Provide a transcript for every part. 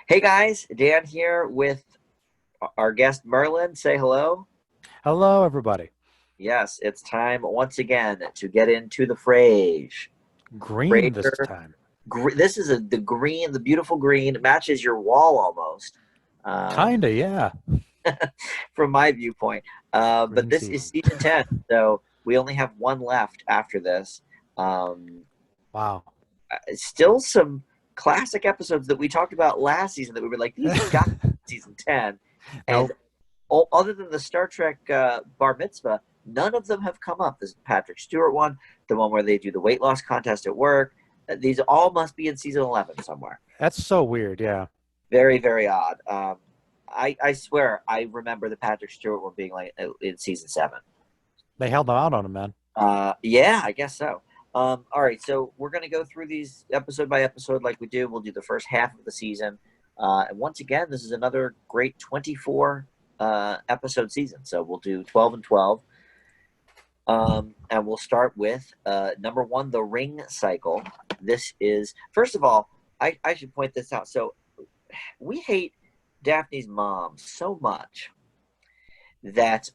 Hey guys, Dan here with our guest Merlin. Say hello. Hello, everybody. Yes, it's time once again to get into the Frage. Green this Frasier, time. this is the green, the beautiful green. It matches your wall almost, um, Kinda, yeah. from my viewpoint. But Green this is season. season 10, so we only have one left after this. Um, Wow. Still some classic episodes that we talked about last season that we were like, these have got season 10. And Nope. other than the Star Trek Bar Mitzvah, none of them have come up. This Patrick Stewart one, the one where they do the weight loss contest at work. These all must be in season 11 somewhere. That's so weird, yeah. Very, very odd. I swear I remember the Patrick Stewart one being like in season 7. They held them out on him, man. Yeah, I guess so. All right, so we're going to go through these episode by episode like we do. We'll do the first half of the season. And once again, this is another great 24 episode season. So we'll do 12 and 12. And we'll start with number one, the ring cycle. This is, first of all, I should point this out. So we hate Daphne's mom so much that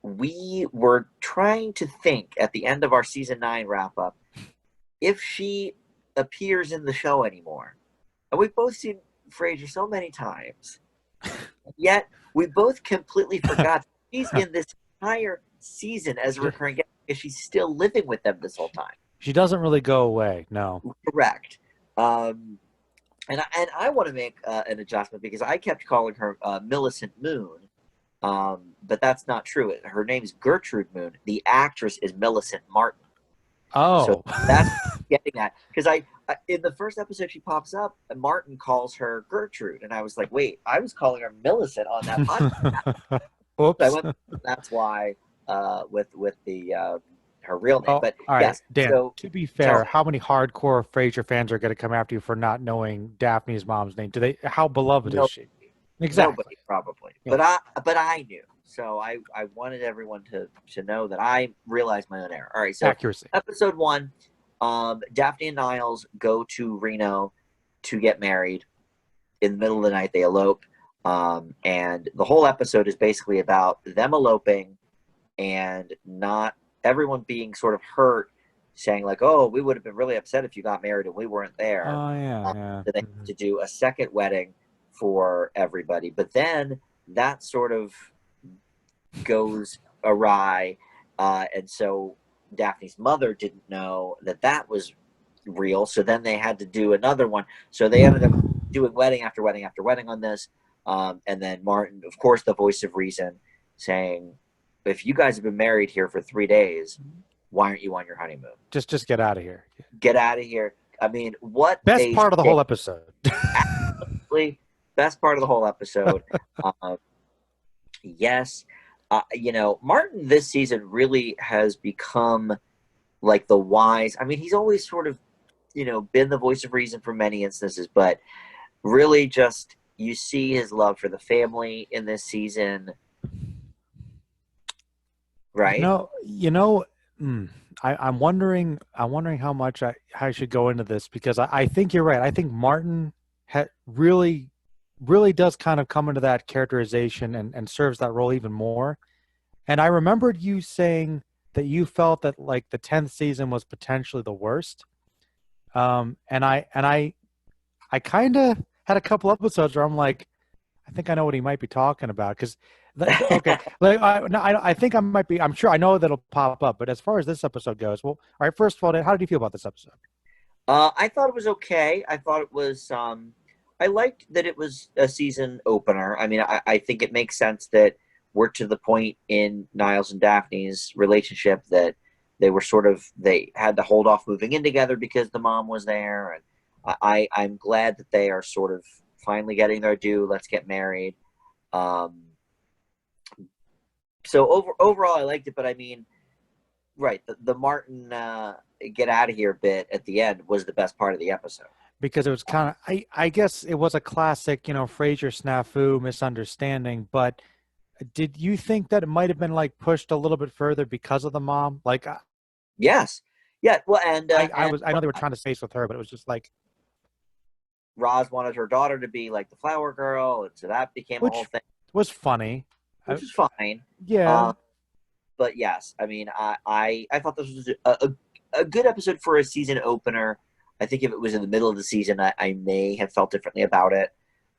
we were trying to think at the end of our season 9 wrap up if she appears in the show anymore. And we've both seen Frasier so many times, yet we both completely forgot she's in this entire season as a recurring guest because she's still living with them this whole time. She doesn't really go away, no. Correct. And I want to make an adjustment because I kept calling her Millicent Moon, but that's not true. Her name's Gertrude Moon. The actress is Millicent Martin. So Oh. that's getting at because I in the first episode she pops up and Martin calls her Gertrude, and I was like, wait, I was calling her Millicent on that podcast. So I Oops. went. That's why with the her real name. Well, But all right, yes, Dan, so to be tell fair, me. how many hardcore Frasier fans are going to come after you for not knowing Daphne's mom's name? How beloved is No, she? Exactly. nobody probably, Yeah. but I knew. So I wanted everyone to know that I realized my own error. All right, so Accuracy. episode one, Daphne and Niles go to Reno to get married. In the middle of the night, they elope, and the whole episode is basically about them eloping and not everyone being sort of hurt, saying like, "Oh, we would have been really upset if you got married and we weren't there." Oh, yeah, Um, yeah. so they have to do a second wedding for everybody, but then that sort of goes awry, and so Daphne's mother didn't know that that was real. So then they had to do another one. So they ended up doing wedding after wedding after wedding on this. And then Martin, of course, the voice of reason, saying, "If you guys have been married here for 3 days, why aren't you on your honeymoon? Just get out of here. Get out of here." I mean, what Best a part of the whole episode. absolutely best part of the whole episode. Uh, yes, Martin this season really has become like the wise. I mean, he's always sort of, been the voice of reason for many instances, but really just you see his love for the family in this season, You right? know, you know, mm, I'm wondering how much I should go into this because I think you're right. I think Martin really, really does kind of come into that characterization and serves that role even more. And I remembered you saying that you felt that like the 10th season was potentially the worst. And I kind of had a couple episodes where I'm like, I think I know what he might be talking about because, okay, like no, I think I might be. I'm sure I know that'll pop up. But as far as this episode goes, well, all right. First of all, how did you feel about this episode? I thought it was okay. I thought it was. I liked that it was a season opener. I mean, I think it makes sense that we're to the point in Niles and Daphne's relationship that they had to hold off moving in together because the mom was there, and I'm glad that they are sort of finally getting their due. Let's get married. Um, so overall, I liked it, but I mean, right, the Martin get out of here bit at the end was the best part of the episode. Because it was kind of, I guess it was a classic, Frasier snafu misunderstanding. But did you think that it might have been like pushed a little bit further because of the mom? Like, Yes, yeah. Well, and I know they were trying to space with her, but it was just like, Roz wanted her daughter to be like the flower girl, and so that became a whole which thing, was funny. which is fine. Yeah. But yes, I mean, I thought this was a good episode for a season opener. I think if it was in the middle of the season, I may have felt differently about it.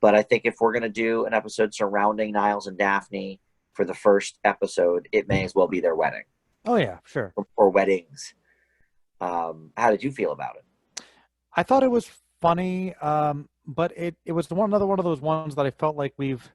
But I think if we're going to do an episode surrounding Niles and Daphne for the first episode, it may as well be their wedding. Oh yeah, sure. Or weddings. How did you feel about it? I thought it was funny, but it was another one of those ones that I felt like we've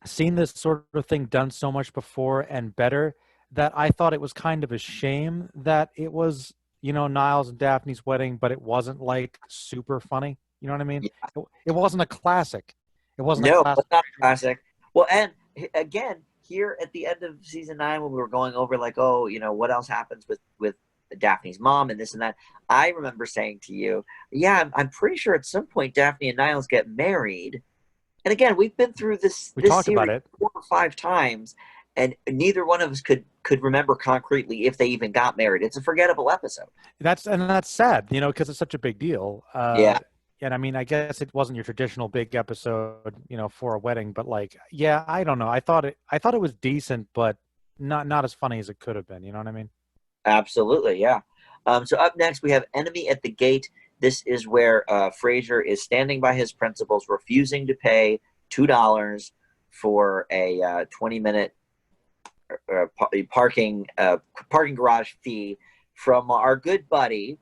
seen this sort of thing done so much before and better that I thought it was kind of a shame that it was, Niles and Daphne's wedding, but it wasn't like super funny. You know what I mean? Yeah. It wasn't a classic. It wasn't a No, classic. it's not a classic. Well, and again, here at the end of season 9, when we were going over like, oh, what else happens with Daphne's mom and this and that, I remember saying to you, yeah, I'm pretty sure at some point Daphne and Niles get married. And again, we've been through this talked series about it 4 or 5 times, and neither one of us could remember concretely if they even got married. It's a forgettable episode. That's sad, because it's such a big deal. Yeah. And I mean, I guess it wasn't your traditional big episode, for a wedding, but like, yeah, I don't know. I thought it was decent, but not as funny as it could have been. You know what I mean? Absolutely, yeah. So up next, we have Enemy at the Gate. This is where Frasier is standing by his principles, refusing to pay $2 for a 20-minute parking garage fee from our good buddy,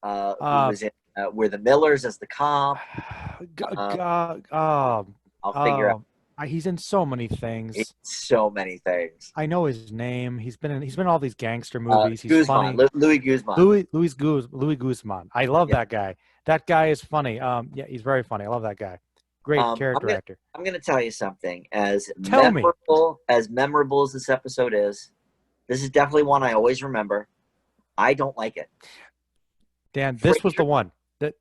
who was in We're the Millers as the cop. I'll figure out. He's in so many things. It's so many things. I know his name. He's been in all these gangster movies. He's Guzman, funny. Louis Guzman. Louis Guzman. I love that guy. That guy is funny. Yeah, he's very funny. I love that guy. Great character actor. I'm going to tell you something. As memorable as this episode is, this is definitely one I always remember. I don't like it. Dan, this was the one.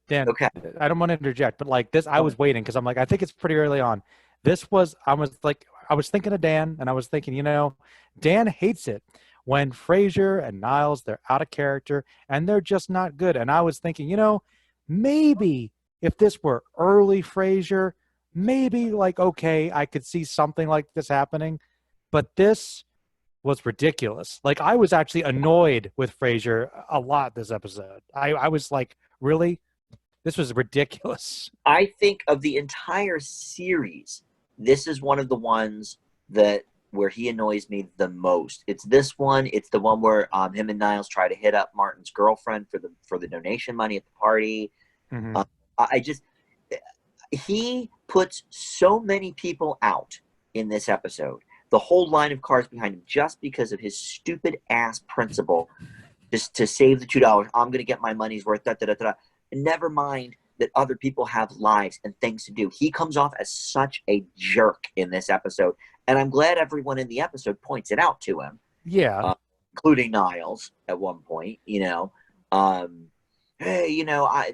Dan, okay. I don't want to interject, but like this, I was waiting because I'm like, I think it's pretty early on. I was thinking of Dan, and I was thinking, Dan hates it when Frasier and Niles, they're out of character and they're just not good. And I was thinking, maybe if this were early Frasier, maybe like, okay, I could see something like this happening, but this was ridiculous. Like, I was actually annoyed with Frasier a lot this episode. I was like, really? This was ridiculous. I think of the entire series, this is one of the ones where he annoys me the most. It's this one. It's the one where him and Niles try to hit up Martin's girlfriend for the donation money at the party. Mm-hmm. He puts so many people out in this episode. The whole line of cars behind him, just because of his stupid ass principle, just to save the $2. I'm going to get my money's worth. Never mind that other people have lives and things to do. He comes off as such a jerk in this episode, and I'm glad everyone in the episode points it out to him. Yeah, including Niles at one point. Hey,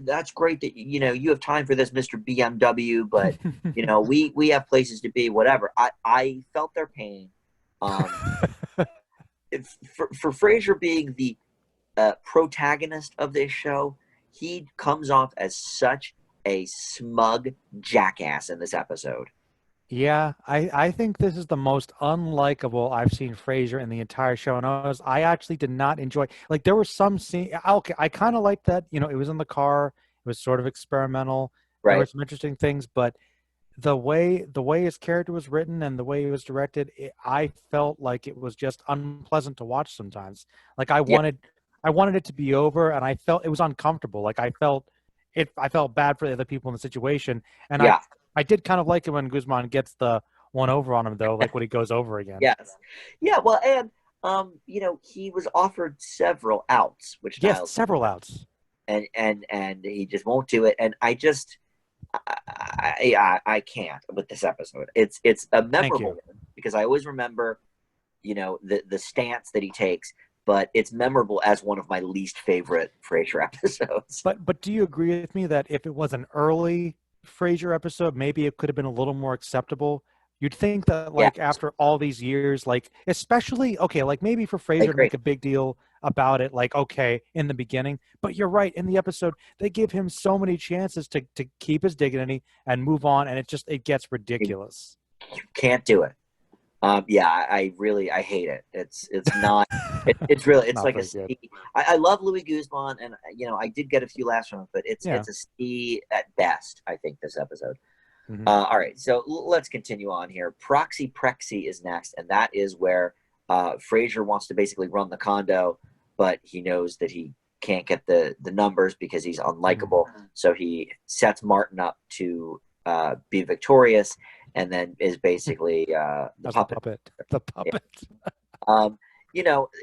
that's great that you have time for this, Mr. BMW, but we have places to be. Whatever. I felt their pain. For Frasier being the protagonist of this show, he comes off as such a smug jackass in this episode. Yeah, I think this is the most unlikable I've seen Frasier in the entire show. And I actually did not enjoy, like, there were some scenes. Okay, I kind of liked that, it was in the car. It was sort of experimental. Right. There were some interesting things, but the way his character was written and the way he was directed, I felt like it was just unpleasant to watch sometimes. Like, I wanted it to be over, and I felt it was uncomfortable. Like, I felt bad for the other people in the situation. And I did kind of like it when Guzman gets the one over on him, though, like when he goes over again. Yes. Yeah, well, and, he was offered several outs, which several outs. And he just won't do it. And I can't with this episode. It's a memorable one because I always remember, the stance that he takes, but it's memorable as one of my least favorite Frasier episodes. But do you agree with me that if it was an early Frasier episode, maybe it could have been a little more acceptable? You'd think that, Yeah, like, after all these years, like, especially, okay, like maybe for I Frasier to agree. make a big deal about it, like, okay, in the beginning. But you're right, in the episode, they give him so many chances to keep his dignity and move on, and it gets You ridiculous. can't do it. Yeah, I really I hate it. It's not. It's really it's Not like a very good. C. I love Louis Guzman, and I did get a few laughs from it, but Yeah. it's a C at best. I think this episode. Hmm. All right, so let's continue on here. Proxy Prexy is next, and that is where Frasier wants to basically run the condo, but he knows that he can't get the numbers because he's unlikable. So he sets Martin up to be victorious, and then is basically the That's the puppet. puppet. The Yeah. puppet.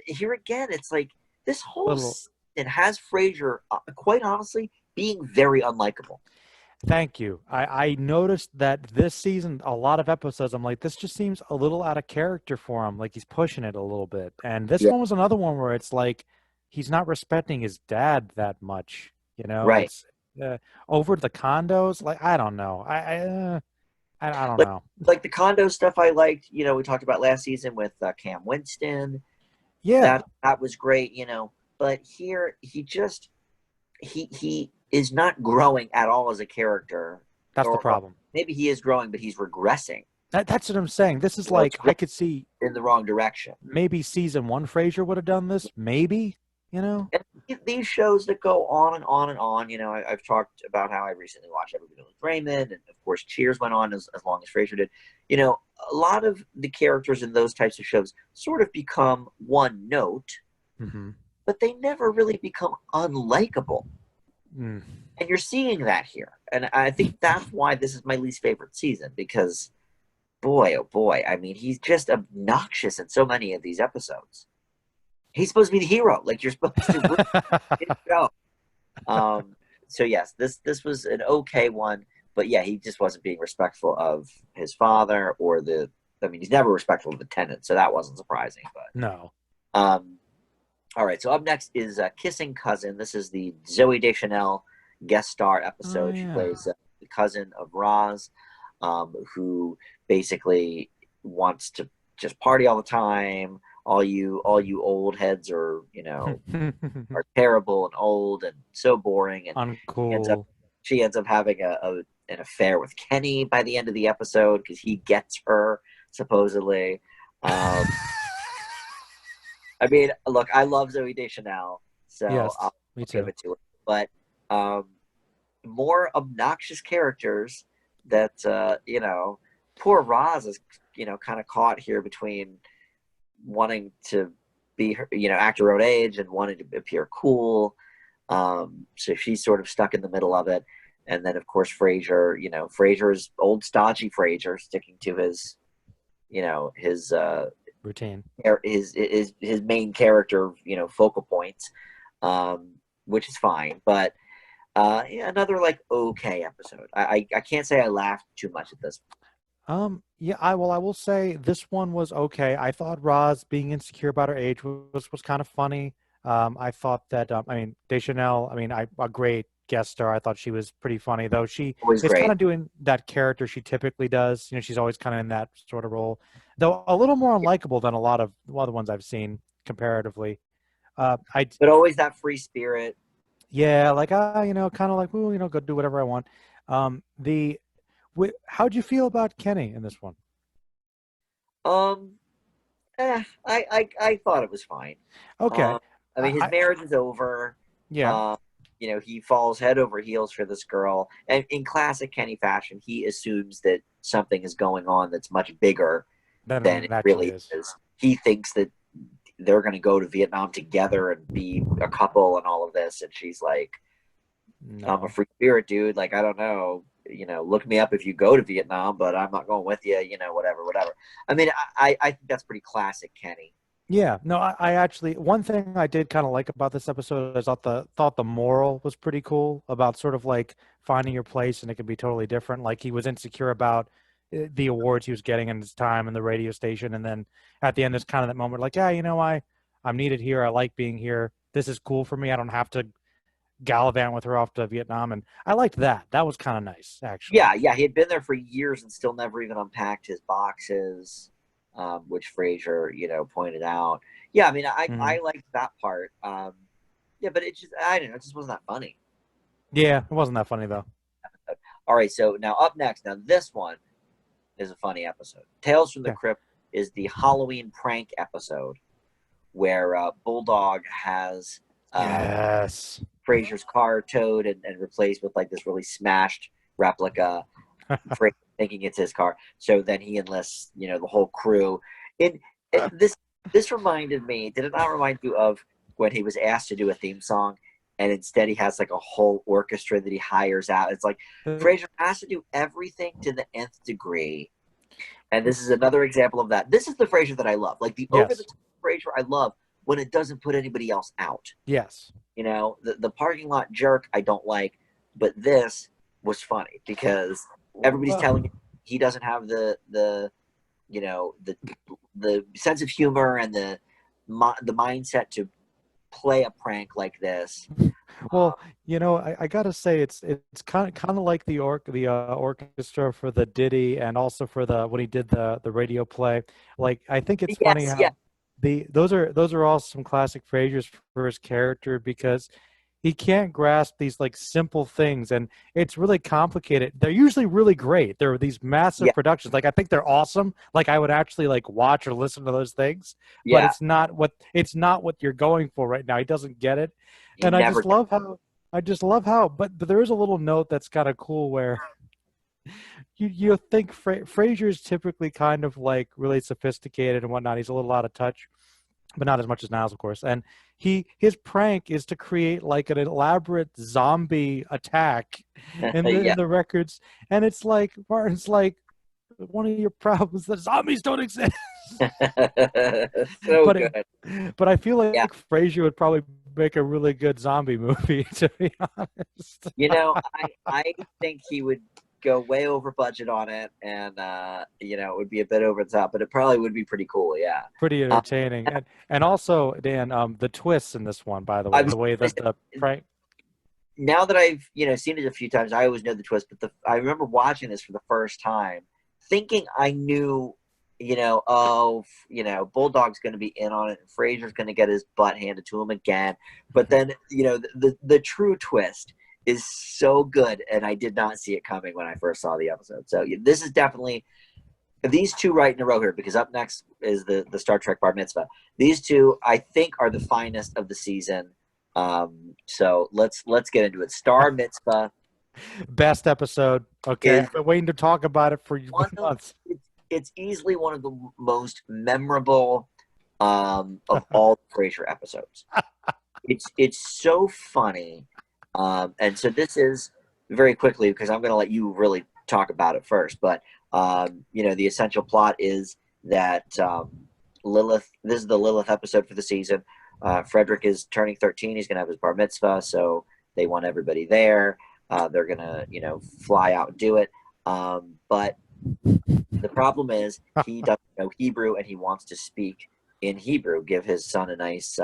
Here again, it's like this whole Little. season has Frasier, quite honestly, being very unlikable. Thank you. I noticed that this season, a lot of episodes, I'm like, this just seems a little out of character for him. Like he's pushing it a little bit. And this Yeah, one was another one where it's like he's not respecting his dad that much. right. It's over the condos. Like I don't know. I don't Like know. like the condo stuff I liked. We talked about last season with Cam Winston. Yeah, That was great. But here he is not growing at all as a character, that's the or problem. maybe he is growing, but he's regressing. That's what I'm saying. This is It's like I growing could see in the wrong direction. maybe season one Frasier would have done this. Maybe, you know. And these shows that go on and on and on, I've talked about how I recently watched Everybody Loves Raymond, and of course Cheers went on as long as Frasier did. A lot of the characters in those types of shows sort of become one note, Hmm. but they never really become unlikable. Mm. And you're seeing that here. And I think that's why this is my least favorite season, because boy, oh boy, I mean, he's just obnoxious in so many of these episodes. He's supposed to be the hero. Like, you're supposed to root for the show. So yes, this was an okay one, but yeah, he just wasn't being respectful of his father or the. I mean, he's never respectful of the tenant, so that wasn't surprising. No. But all right, so up next is Kissing Cousin. This is the Zoe Deschanel guest star Oh episode. She yeah. plays the cousin of Roz, who basically wants to just party all the time. All you old heads are terrible and old and so boring. And ends up Uncool. she ends up having an affair with Kenny by the end of the episode because he gets her supposedly. I mean, look, I love Zoe Deschanel, so Yes, I'll me give too. it to her. But more obnoxious characters that poor Roz is kind of caught here between wanting to be act her own age and wanting to appear cool. So she's sort of stuck in the middle of it. And then of course Frasier, Frasier's old stodgy Frasier sticking to his his Routine. his main character, focal points, which is fine. But yeah, another like okay episode. I can't say I laughed too much at this. Yeah, I will say this one was okay. I thought Roz being insecure about her age was kind of funny. I thought that I mean Deschanel, I mean a great guest star. I thought she was pretty funny, though she Always is kind great. of doing that character she typically does. She's always kind of in that sort of role, though a little more unlikable than a lot of the other ones I've seen comparatively. I But always that free spirit. Yeah, like kind of like, ooh, go do whatever I want. The how'd you feel about Kenny in this one? Um, I thought it was fine. Okay, Um, I mean, his I marriage is over. yeah, Um, he falls head over heels for this girl, and in classic Kenny fashion, he assumes that something is going on that's much bigger than then it it actually really is. is. He thinks that they're going to go to Vietnam together and be a couple and all of this, and she's like, "I'm a No. free spirit, dude. Like, I don't know. Look me up if you go to Vietnam, but I'm not going with you. Whatever, whatever." I mean, I think that's pretty classic Kenny. Yeah, no, I actually one thing I did kind of like about this episode is thought the moral was pretty cool about sort of like finding your place, and it could be totally different. Like he was insecure about the awards he was getting in his time in the radio station, and then at the end there's kind of that moment like, yeah, I'm needed here. I like being here. This is cool for me. I don't have to gallivant with her off to Vietnam, and I liked that. That was kind of nice, actually. Yeah, yeah, he had been there for years and still never even unpacked his boxes, which Frasier, pointed out. Yeah, I mean, Hmm. I liked that part. Yeah, but it just, I don't know, it just wasn't that funny. Yeah, it wasn't that funny though. All right, so now up next, now this one is a funny episode. Tales from the Okay. Crypt is the Halloween prank episode where Bulldog has Yes. Frasier's car towed and replaced with like this really smashed replica, thinking it's his car. So then he enlists, the whole crew. This reminded me. Did it not remind you of when he was asked to do a theme song, and instead he has like a whole orchestra that he hires out? It's like Frasier has to do everything to the nth degree, and this is another example of that. This is the Frasier that I love, like the over the Yes. top Frasier I love when it doesn't put anybody else out. Yes. The parking lot jerk I don't like, but this was funny because everybody's Well, telling him he doesn't have you know the the sense of humor and the mindset to play a prank like this. well, I gotta say it's kind of like the orchestra for the Diddy and also for the when he did the radio play. Like I think it's funny Yes, yeah, how those are all some classic Frasier's for his character because he can't grasp these like simple things and it's really complicated. They're usually really great. They're these massive yeah, productions. Like I think they're awesome. Like I would actually like watch or listen to those things, but yeah. it's not what you're going for right now. He doesn't get it. He And never. I just love how but there is a little note that's kind of cool where you think Frasier is typically kind of like really sophisticated and whatnot. He's a little out of touch, but not as much as Niles, of course. And his prank is to create like an elaborate zombie attack in the Yeah, in the records. And it's like Martin's like one of your problems that zombies don't exist. so but it, good. but I feel Yeah, like Frasier would probably make a really good zombie movie, to be honest. I think he would go way over budget on it, and it would be a bit over the top, but it probably would be pretty cool. Yeah. Pretty Um, entertaining. And also, Dan, the twists in this one, by the I way, was the way that the prank. now that I've seen it a few times, I always know the twist. But I remember watching this for the first time, thinking I knew, Bulldog's going to be in on it, and Frasier's going to get his butt handed to him again. But then, the true twist is so good, and I did not see it coming when I first saw the episode. So this is definitely these two right in a row here, because up next is the Star Trek Bar Mitzvah. These two, I think, are the finest of the season. So let's get into it. Star Mitzvah Best episode. Okay, is I've been waiting to talk about it for one of months. it's easily one of the most memorable of all the Frasier episodes. It's so funny, and so this is very quickly because I'm going to let you really talk about it first. But the essential plot is that Lilith. This is the Lilith episode for the season. Frederick is turning 13. He's going to have his bar mitzvah, so they want everybody there. They're going to, fly out and do it. But the problem is he doesn't know Hebrew and he wants to speak in Hebrew, give his son a nice,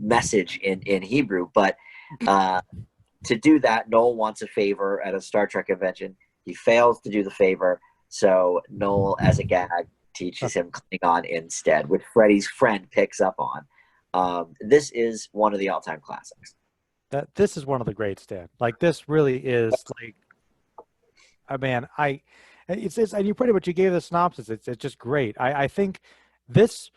message in Hebrew. But to do that, Noel wants a favor at a Star Trek convention. He fails to do the favor. So Noel, as a gag, teaches him Klingon instead, which Freddie's friend picks up on. This is one of the all-time classics. This is one of the greats, Dan. Like this really is like, man, it's and you pretty much you gave the synopsis. It's just great. I think this,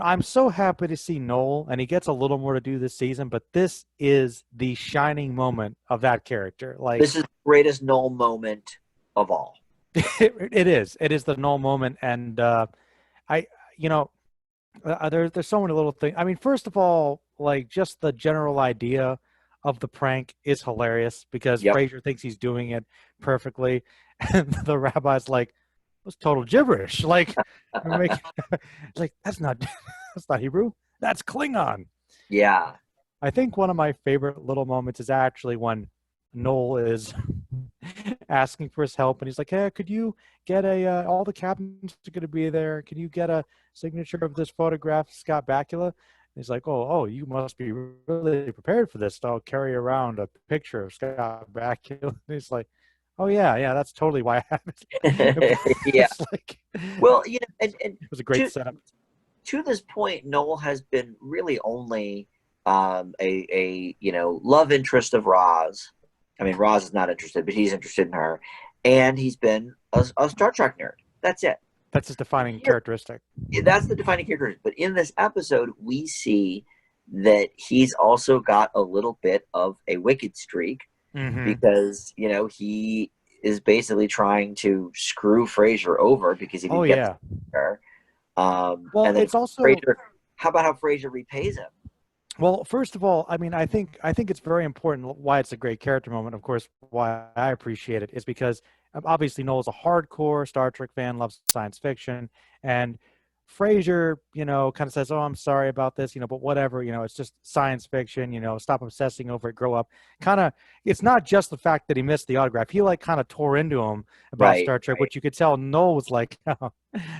I'm so happy to see Noel, and he gets a little more to do this season. But this is the shining moment of that character. Like This is the greatest Noel moment of all. it is. It is the Noel moment, and I, there's so many little things. I mean, first of all, like just the general idea of the prank is hilarious because Yep. Frasier thinks he's doing it perfectly, and the rabbi's like, "It's total gibberish." Like, like that's not Hebrew. That's Klingon. Yeah. I think one of my favorite little moments is actually when Noel is asking for his help, and he's like, "Hey, could you get all the captains are going to be there? Can you get a signature of this photograph, Scott Bakula?" He's like, oh, you must be really prepared for this. I'll carry around a picture of Scott Bakula. He's like, oh yeah, that's totally why I have it. Yeah. It's like, Well, and it was a great to setup. to this point, Noel has been really only a love interest of Roz. I mean, Roz is not interested, but he's interested in her, and he's been a Star Trek nerd. That's it. That's his defining characteristic. That's the defining character. But in this episode, we see that he's also got a little bit of a wicked streak Mm-hmm. because he is basically trying to screw Frasier over because he Oh didn't get yeah. her. Well, And then it's also Frasier. How about how Frasier repays him? well. First of all, I mean, I think it's very important why it's a great character moment. Of course, why I appreciate it is because obviously Noel's a hardcore Star Trek fan, loves science fiction, and Frasier, kind of says, "Oh, I'm sorry about this, but whatever, it's just science fiction, stop obsessing over it, grow up." Kind of, it's not just the fact that he missed the autograph. He like kind of tore into him about Right, Star Trek, right. which you could tell Noel was like, oh,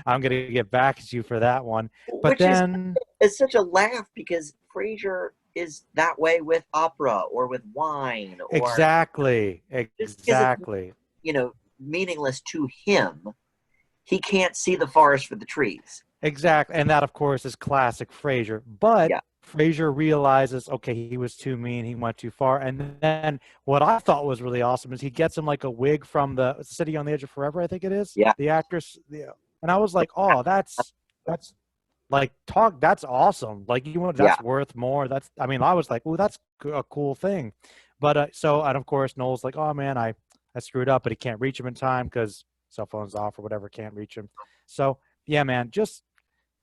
"I'm gonna get back at you for that one," but Which is then. it's such a laugh because Frasier is that way with opera or with wine or Exactly. just because it's Exactly. meaningless to him, he can't see the forest for the trees. Exactly. And that, of course, is classic Frasier. But Yeah, Frasier realizes, okay, he was too mean. He went too far. And then what I thought was really awesome is he gets him like a wig from the City on the Edge of Forever, I think it is, yeah, the actress. Yeah. And I was like, oh, that's like talk. That's awesome. Like yeah, that's worth more. I mean, I was like, oh, that's a cool thing. But and of course, Noel's like, oh man, I screwed up, but he can't reach him in time because cell phone's off or whatever, can't reach him. So yeah, man, just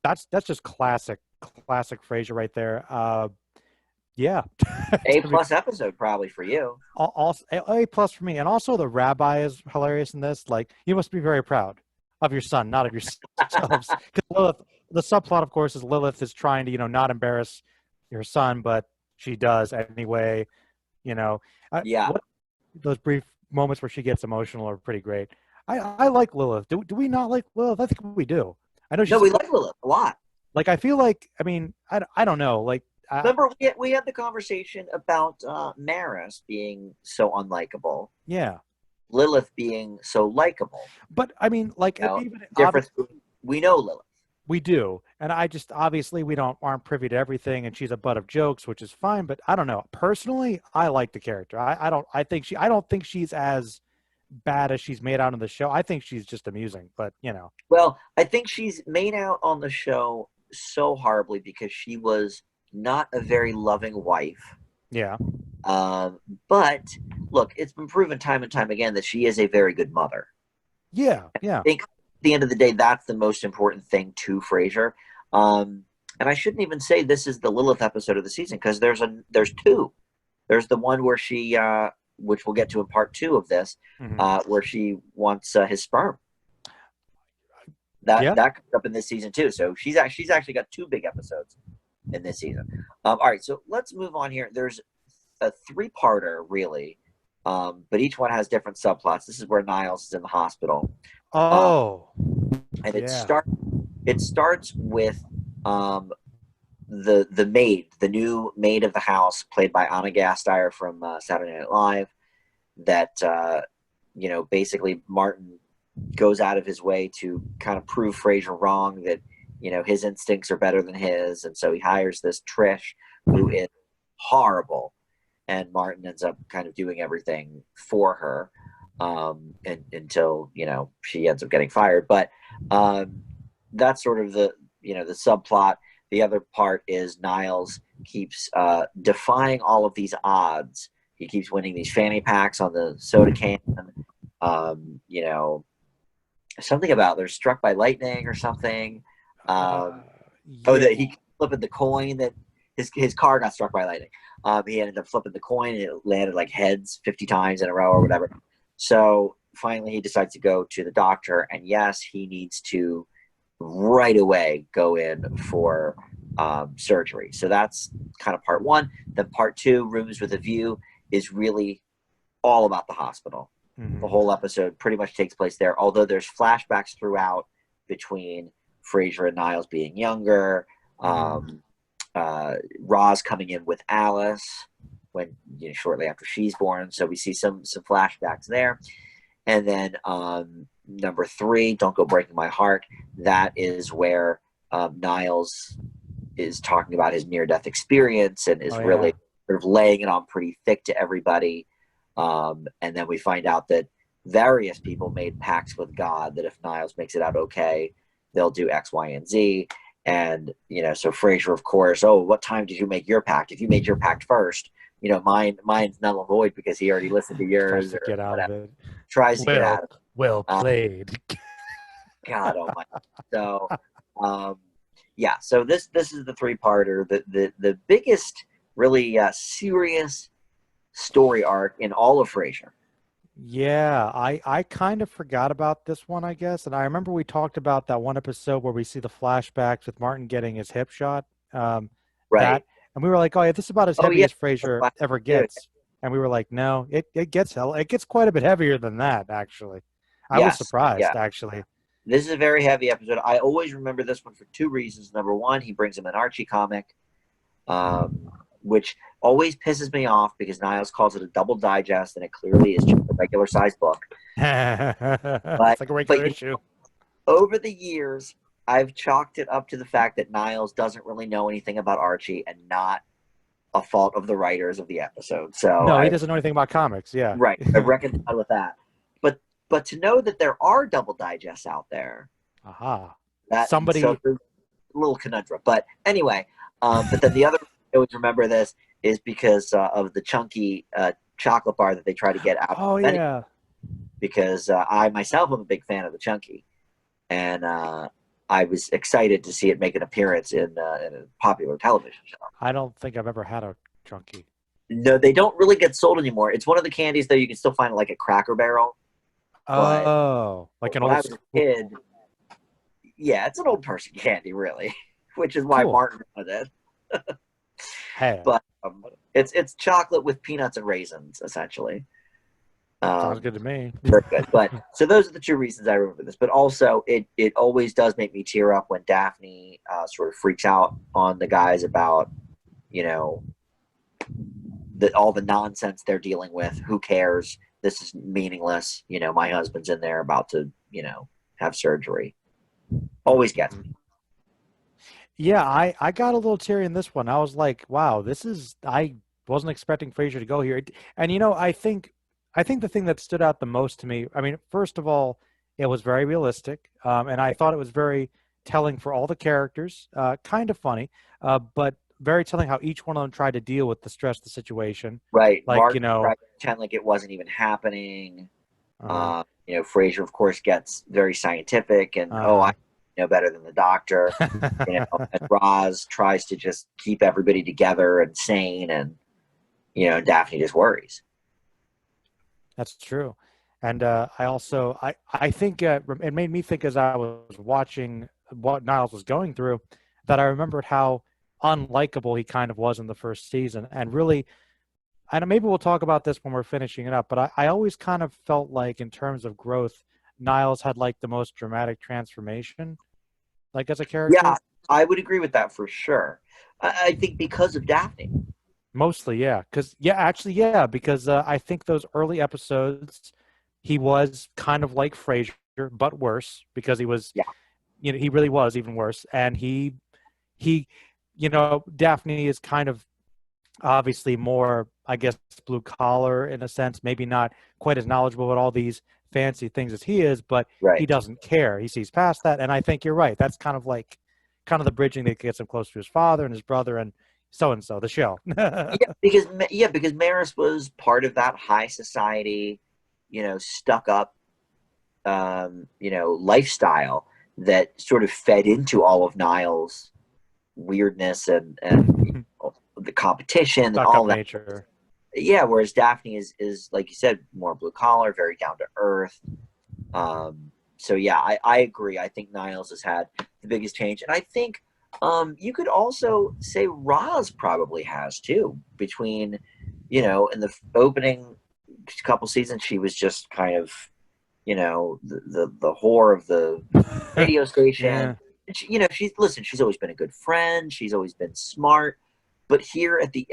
that's just classic Frasier right there. Yeah. A I mean, plus episode probably for you. also A plus for me, and also the rabbi is hilarious in this. Like, you must be very proud of your son, not of yourselves. Because Lilith, the subplot, of course, is Lilith is trying to not embarrass your son, but she does anyway. You know, Yeah. what those brief moments where she gets emotional are pretty great. I like Lilith. Do we not like Lilith? I think we do. I know No, she's we like Lilith a lot. like, I feel like, I mean, I don't know. Like, Remember, we had the conversation about Maris being so unlikable, yeah. Lilith being so likable. But I mean, like, You know, even difference. obviously We know Lilith. we do, and I just obviously we aren't privy to everything, and she's a butt of jokes, which is fine. But I don't know. Personally, I like the character. I don't. I don't think she's as bad as she's made out in the show. I think she's just amusing. But Well, I think she's made out on the show so horribly because she was not a very loving wife. yeah, Um, but look, it's been proven time and time again that she is a very good mother. yeah. I think at the end of the day, that's the most important thing to Frasier. And I shouldn't even say this is the Lilith episode of the season because there's two. There's the one where she, which we'll get to in part two of this, Hmm. where she wants his sperm. Yeah. That comes up in this season too. So she's actually got two big episodes in this season. All right, so let's move on here. There's a three-parter really, but each one has different subplots. This is where Niles is in the hospital, um, Oh, and yeah. it starts with the maid, the new maid of the house, played by Anna Gasteyer from Saturday Night Live. That basically Martin goes out of his way to kind of prove Frasier wrong, that his instincts are better than his, and so he hires this Trish who is horrible, and Martin ends up kind of doing everything for her, until she ends up getting fired. But that's sort of the subplot. The other part is Niles keeps defying all of these odds. He keeps winning these fanny packs on the soda can. Something about they're struck by lightning or something. Yeah. That he flipping the coin, that his car got struck by lightning. He ended up flipping the coin and it landed like heads 50 times in a row or whatever. So finally he decides to go to the doctor, and yes, he needs to right away go in for surgery. So that's kind of part one. Then part two, Rooms with a View, is really all about the hospital. The Hmm. whole episode pretty much takes place there, although there's flashbacks throughout between Frasier and Niles being younger. Hmm. Roz coming in with Alice when shortly after she's born. So we see some flashbacks there. And then number 3, Don't Go Breaking My Heart. That is where Niles is talking about his near-death experience and is really sort of laying it on pretty thick to everybody. And then we find out that various people made pacts with God that if Niles makes it out okay, they'll do X, Y, and Z. And, so Frasier, of course, what time did you make your pact? If you made your pact first, mine's null and void because he already listened to yours. Tries to get out of it. Tries to get out of it. Well played. God almighty. So, so this is the 3-parter. The biggest, really serious story arc in all of Frasier. Yeah, I kind of forgot about this one, I guess. And I remember we talked about that one episode where we see the flashbacks with Martin getting his hip shot. Right. And we were like, oh, yeah, this is about as heavy as Frasier ever gets. And we were like, no, it gets quite a bit heavier than that, actually. I was surprised, actually. This is a very heavy episode. I always remember this one for 2 reasons. Number 1, he brings him an Archie comic, which always pisses me off because Niles calls it a double digest, and it clearly is just a regular size book. It's like a regular issue. Over the years, I've chalked it up to the fact that Niles doesn't really know anything about Archie, and not a fault of the writers of the episode. So no, he doesn't know anything about comics. Yeah, right. I reconcile with that. But to know that there are double digests out there, somebody so a little conundrum. But anyway, but then the other I always remember this is because of the chunky chocolate bar that they try to get out. Oh yeah. Because I myself am a big fan of the chunky, and I was excited to see it make an appearance in a popular television show. I don't think I've ever had a chunky. No, they don't really get sold anymore. It's one of the candies though you can still find at like a Cracker Barrel. Oh, like an old kid. Yeah, it's an old person candy, really, which is why Martin wanted it. Hey, but it's chocolate with peanuts and raisins, essentially. Sounds good to me. Very good. But so those are the 2 reasons I remember this. But also, it always does make me tear up when Daphne sort of freaks out on the guys about, all the nonsense they're dealing with. Who cares? This is meaningless. My husband's in there about to, have surgery. Always gets me. Yeah, I got a little teary in this one. I was like, wow, I wasn't expecting Frasier to go here. And, I think the thing that stood out the most to me, I mean, first of all, it was very realistic. And I thought it was very telling for all the characters, kind of funny, but very telling how each one of them tried to deal with the stress of the situation. Right. Like, Mark tried to pretend like it wasn't even happening. Frasier, of course, gets very scientific and, I know better than the doctor. And Roz tries to just keep everybody together and sane, and, Daphne just worries. That's true. And I think it made me think as I was watching what Niles was going through, that I remembered how unlikable he kind of was in the first season. And really, and maybe we'll talk about this when we're finishing it up, but I always kind of felt like in terms of growth, Niles had like the most dramatic transformation, like as a character. Yeah, I would agree with that for sure. I think because of Daphne. Mostly, yeah. Because I think those early episodes, he was kind of like Frasier, but worse, because he was, he really was even worse. And he, Daphne is kind of obviously more, I guess, blue collar in a sense, maybe not quite as knowledgeable about all these fancy things as he is, but he doesn't care. He sees past that. And I think you're right. That's kind of the bridging that gets him close to his father and his brother and so-and-so, the show. because Maris was part of that high society, stuck up, lifestyle that sort of fed into all of Niles' weirdness and the competition and all that. Nature. Yeah, whereas Daphne is like you said, more blue collar, very down to earth. So yeah, I agree. I think Niles has had the biggest change, and I think you could also say Roz probably has too. Between in the opening couple seasons, she was just kind of the whore of the radio station. she's always been a good friend. She's always been smart. But here at the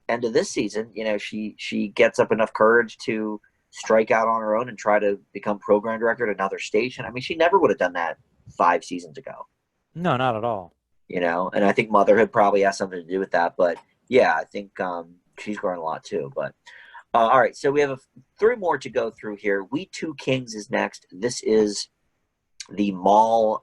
end of this season, she gets up enough courage to strike out on her own and try to become program director at another station. I mean, she never would have done that 5 seasons ago. No, not at all. And I think motherhood probably has something to do with that. But yeah, I think she's grown a lot too. But all right, so we have 3 more to go through here. We Two Kings is next. This is the mall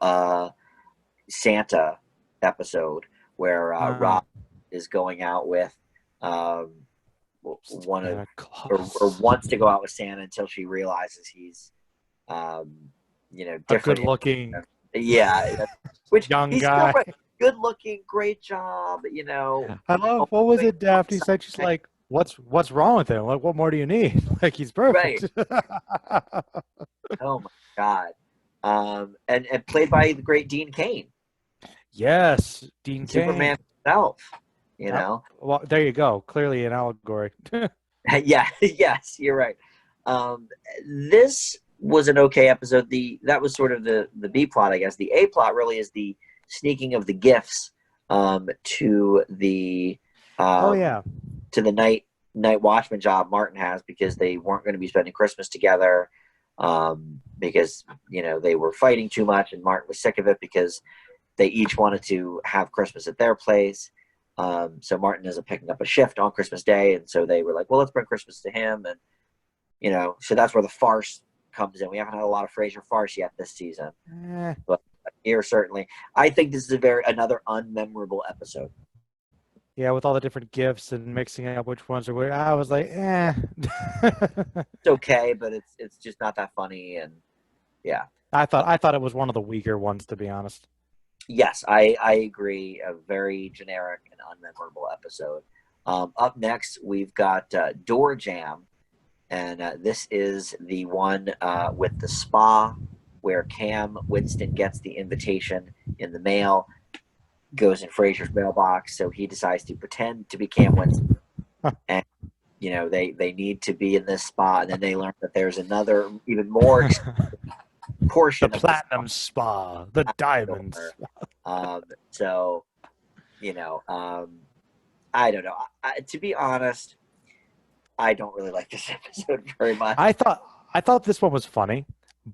Santa episode where Rob is going out with one of or wants to go out with Santa until she realizes he's different. A good looking, which young he's guy. Still good looking, great job. I love what was it Daphne said? She's like, what's wrong with him? Like, what more do you need? Like, he's perfect. Right. Oh my God. And played by the great Dean Cain. Yes, Dean Cain. Superman himself. Well, there you go. Clearly an allegory. Yeah. Yes, you're right. This was an okay episode. That was sort of the B plot, I guess. The A plot really is the sneaking of the gifts to the to the night watchman job Martin has, because they weren't going to be spending Christmas together, because they were fighting too much, and Martin was sick of it because they each wanted to have Christmas at their place. So Martin isn't picking up a shift on Christmas Day, and so they were like, well, let's bring Christmas to him. And so that's where the farce comes in. We haven't had a lot of Frasier farce yet this season, but here certainly I think this is another unmemorable episode. Yeah, with all the different gifts and mixing up which ones are where, I was like, It's okay, but it's just not that funny. And yeah, I thought it was one of the weaker ones, to be honest. Yes, I agree. A very generic and unmemorable episode. Up next, we've got Door Jam, and this is the one with the spa where Cam Winston gets the invitation in the mail, goes in Frasier's mailbox, so he decides to pretend to be Cam Winston. And they need to be in this spa, and then they learn that there's another even more portion the of platinum spa, the diamonds. So I don't know. To be honest, I don't really like this episode very much. I thought this one was funny.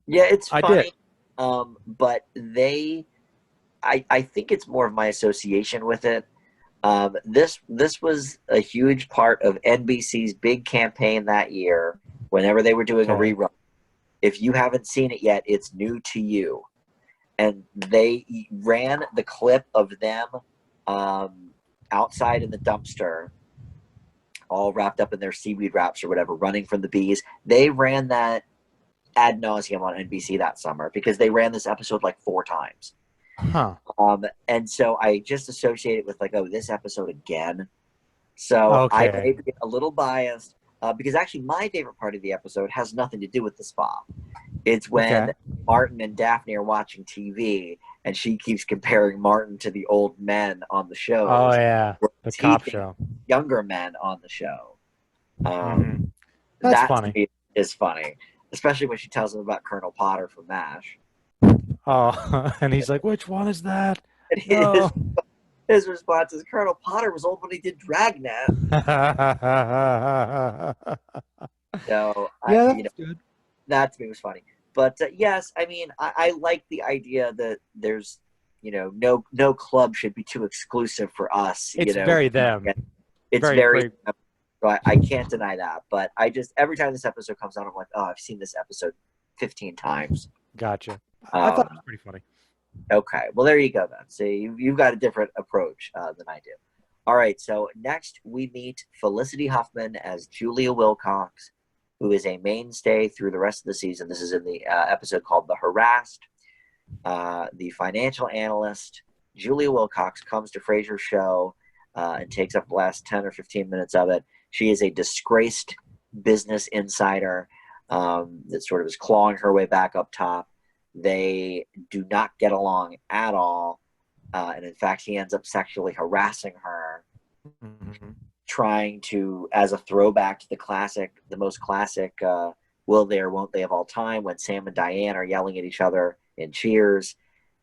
Yeah, it's funny. I did. But I think it's more of my association with it. This was a huge part of NBC's big campaign that year. Whenever they were doing a rerun, if you haven't seen it yet, it's new to you. And they ran the clip of them outside in the dumpster, all wrapped up in their seaweed wraps or whatever, running from the bees. They ran that ad nauseum on NBC that summer because they ran this episode like 4 times. Huh. And so I just associate it with like, oh, this episode again. So I may be a little biased because actually my favorite part of the episode has nothing to do with the spa. It's when Martin and Daphne are watching TV and she keeps comparing Martin to the old men on the show. Oh, yeah. The cop show. Younger men on the show. That's funny. To me is funny, especially when she tells him about Colonel Potter from MASH. Oh, and he's like, which one is that? And his response is, Colonel Potter was old when he did Dragnet. So, that's good. That to me was funny. But yes, I mean, I like the idea that there's, no club should be too exclusive for us. It's very them. It's very so I can't deny that. But every time this episode comes out, I'm like, oh, I've seen this episode 15 times. Gotcha. I thought it was pretty funny. Okay. Well, there you go then. So you've got a different approach than I do. All right. So next we meet Felicity Huffman as Julia Wilcox, who is a mainstay through the rest of the season. This is in the episode called The Harassed. The financial analyst, Julia Wilcox, comes to Frasier's show and takes up the last 10 or 15 minutes of it. She is a disgraced business insider that sort of is clawing her way back up top. They do not get along at all. And in fact, he ends up sexually harassing her, trying to, as a throwback to the most classic will they or won't they of all time, when Sam and Diane are yelling at each other in Cheers.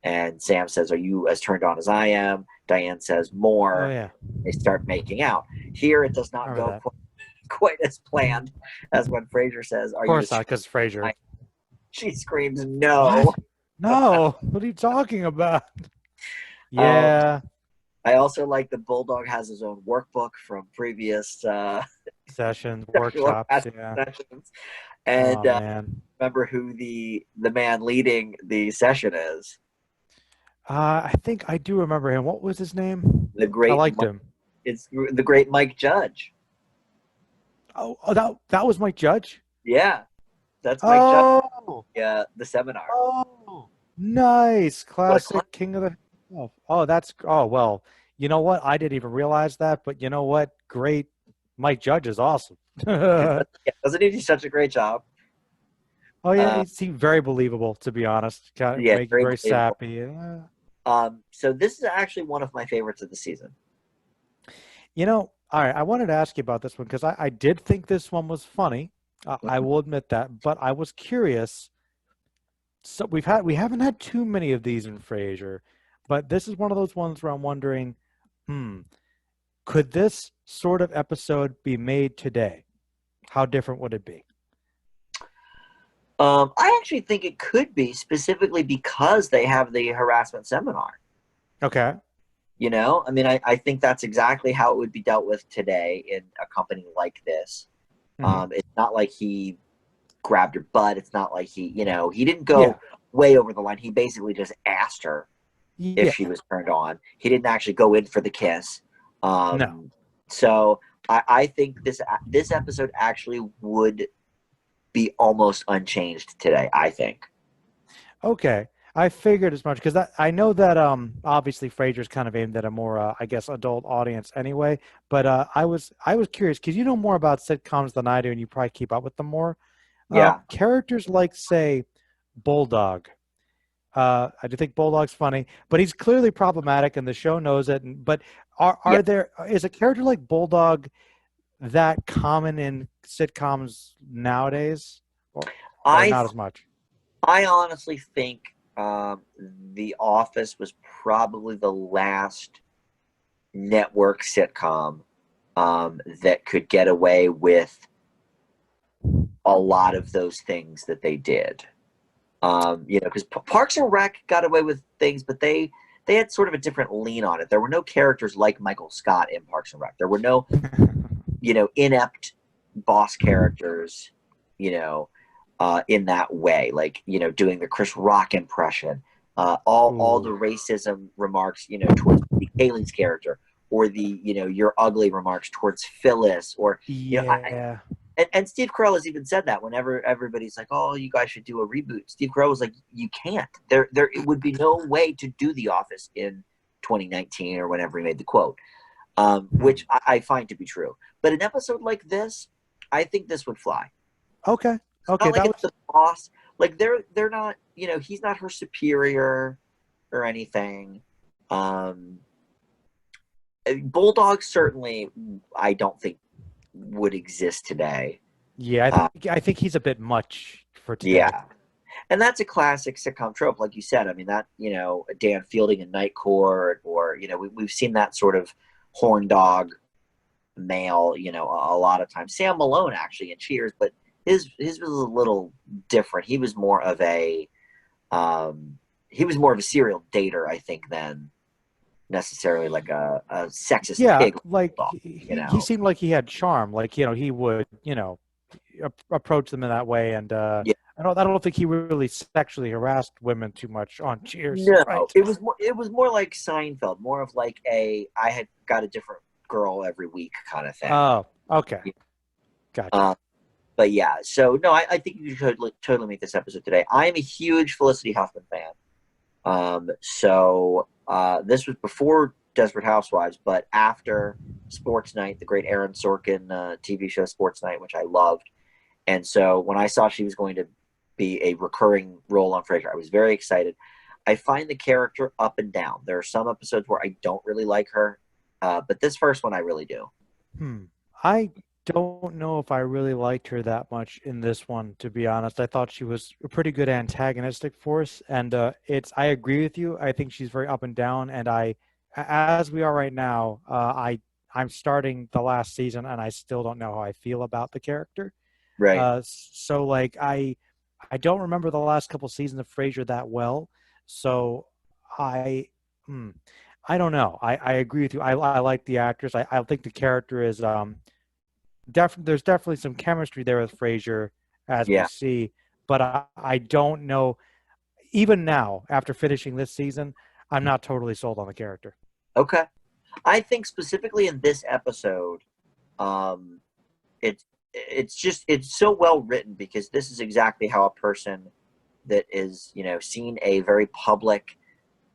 And Sam says, "Are you as turned on as I am?" Diane says, Oh "More." yeah, They start making out. Here, it does not remember go that. quite as planned as when Frasier says, Of "Are you course as not, turned because on Frasier. as I am?" She screams, "No." What? No. What are you talking about? Um, Yeah. I also like the Bulldog has his own workbook from previous Sessions, sexual workshops. harassment Yeah. sessions, and Oh man. remember who the man leading the session is? I think I do remember him. What was his name? The I great liked him. it's the great Mike Judge. Oh, that was Mike Judge. Yeah, that's Mike Judge. Oh, Yeah, the seminar. oh, nice, What a class. classic King of the. Oh, that's. Oh well, you know what? I didn't even realize that, but you know what? Great, Mike Judge is awesome. Oh Doesn't he do such a great job? yeah, Uh, he seemed very believable, to be honest. Kind of yeah, making very very believable. sappy. So this is actually one of my favorites of the season. All right, I wanted to ask you about this one because I did think this one was funny. I Mhm. will admit that, but I was curious. So we haven't had too many of these in Frasier, but this is one of those ones where I'm wondering, hmm, could this sort of episode be made today? How different would it be? I actually think it could be specifically because they have the harassment seminar. Okay. I mean, I think that's exactly how it would be dealt with today in a company like this. Hmm. It's not like he grabbed her butt. It's not like he didn't Yeah. go way over the line. He basically just asked her if Yeah. she was turned on. He didn't actually go in for the kiss. No. So I think this episode actually would be almost unchanged today. I think. Okay. I figured as much because I know that obviously Frasier's kind of aimed at a more I guess adult audience anyway. But I was curious because you know more about sitcoms than I do, and you probably keep up with them more. Yeah. Characters like say Bulldog. I do think Bulldog's funny, but he's clearly problematic, and the show knows it. But Yeah. is a character like Bulldog that common in sitcoms nowadays, or I not as much? I honestly think The Office was probably the last network sitcom that could get away with a lot of those things that they did. Because Parks and Rec got away with things, but they had sort of a different lean on it. There were no characters like Michael Scott in Parks and Rec. There were no inept boss characters, you know, in that way, like doing the Chris Rock impression, all the Ooh, racism remarks, towards Haley's character, or the you're ugly remarks towards Phyllis, or yeah. and Steve Carell has even said that whenever everybody's like, "Oh, you guys should do a reboot." Steve Carell was like, "You can't. There it would be no way to do The Office in 2019 or whenever he made the quote." Hmm. Which I find to be true. But an episode like this, I think this would fly. Okay. It's Okay. not like That it's was the boss. Like they're not. He's not her superior or anything. Um, Bulldog certainly, I don't think would exist today. yeah. Uh, I think he's a bit much for today. yeah, and that's a classic sitcom trope, like you said. I mean, that Dan Fielding in Night Court, or we've seen that sort of horn dog male, a lot of times. Sam Malone actually in Cheers, but his was a little different. Um, he was more of a serial dater, I think, than necessarily like a sexist Yeah, pig like dog. he seemed like he had charm. Like he would approach them in that way, and Yeah. I don't think he really sexually harassed women too much on Cheers, No, right? it was more like Seinfeld, more of like I had got a different girl every week kind of thing. Oh, okay, gotcha. Uh, but yeah, so no, I think you should totally make this episode today. I'm a huge Felicity Huffman fan. This was before Desperate Housewives, but after Sports Night, the great Aaron Sorkin TV show Sports Night, which I loved. And so when I saw she was going to be a recurring role on Frasier, I was very excited. I find the character up and down. There are some episodes where I don't really like her, but this first one I really do. Hmm. I don't know if I really liked her that much in this one, to be honest. I thought she was a pretty good antagonistic force, and I agree with you. I think she's very up and down, and as we are right now, I'm starting the last season, and I still don't know how I feel about the character. Right. So like I don't remember the last couple seasons of Frasier that well, so I. Hmm, I don't know. I agree with you. I like the actress. I think the character is there's definitely some chemistry there with Frasier as we Yeah. see, but I don't know. Even now, after finishing this season, I'm not totally sold on the character. Okay. I think specifically in this episode, um, it's so well written because this is exactly how a person that is seen a very public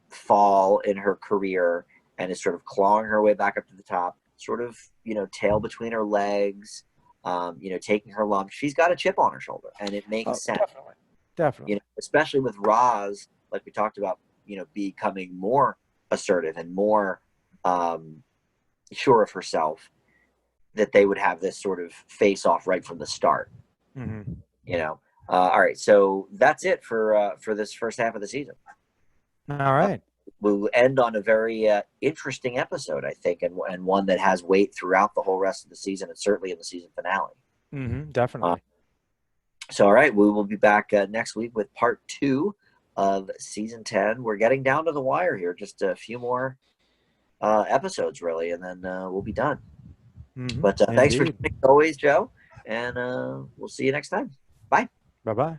fall in her career and is sort of clawing her way back up to the top, sort of tail between her legs, taking her lump. She's got a chip on her shoulder, and it makes Oh, sense. definitely, definitely. Especially with Roz, like we talked about, becoming more assertive and more sure of herself, that they would have this sort of face off right from the start. Hmm. All right, so that's it for this first half of the season. All Uh, right. we'll end on a very interesting episode, I think, and one that has weight throughout the whole rest of the season, and certainly in the season finale. Uh, Definitely. so, all right, we will be back next week with part 2 of season 10. We're getting down to the wire here, just a few more episodes, really, and then we'll be done. But thanks for Indeed. joining, as always, Joe, and we'll see you next time. Bye. Bye bye.